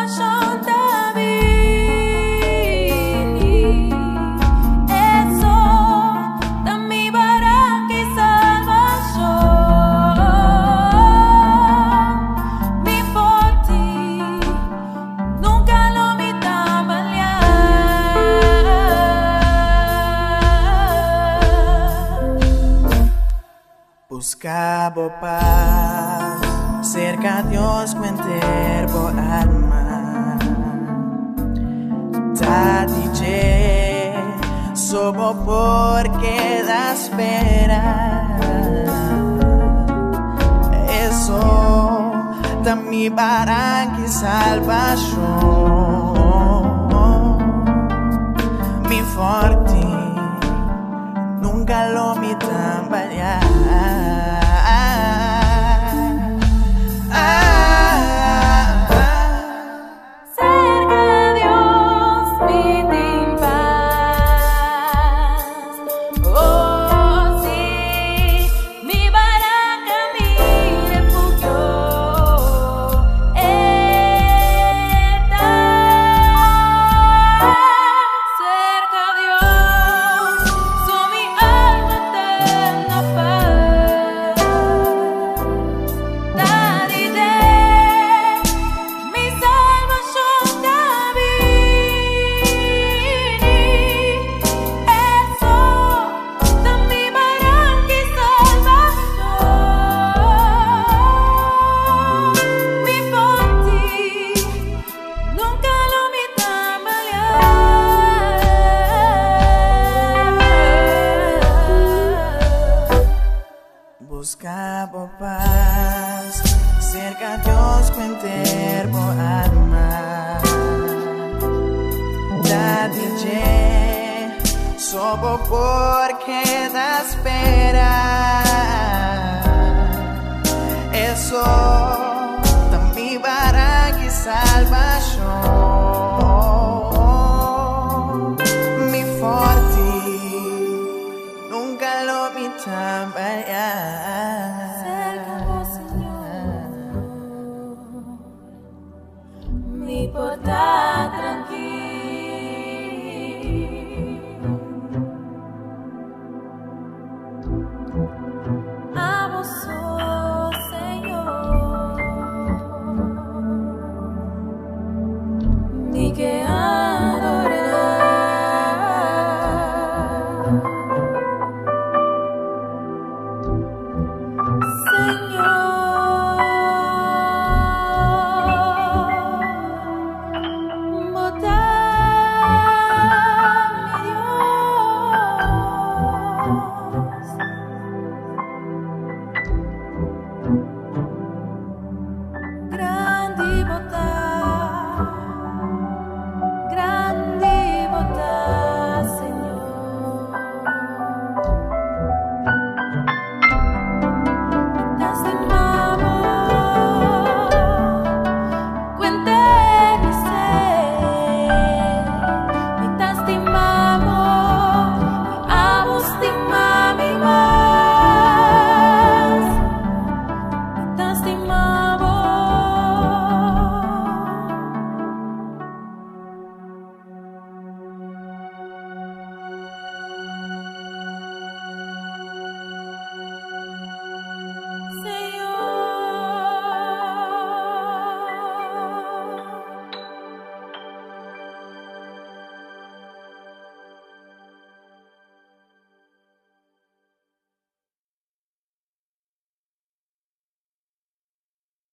salvación David. Eso da mi barranca y salvación. Mi forti nunca lo mi tambalear. Buscabo paz, cerca a Dios cuenter por alma. Tadije, sobo porque da espera. Eso da mi barranca y salvación. Mi forti nunca lo mi tambalear. Buscabo paz, cerca a Dios cuenter por alma. Dadije, sobo porque da espera. Eso da mi barranca y salvación. Mi forti nunca lo mi tambalear. Cerca vos, Señor, mi portal.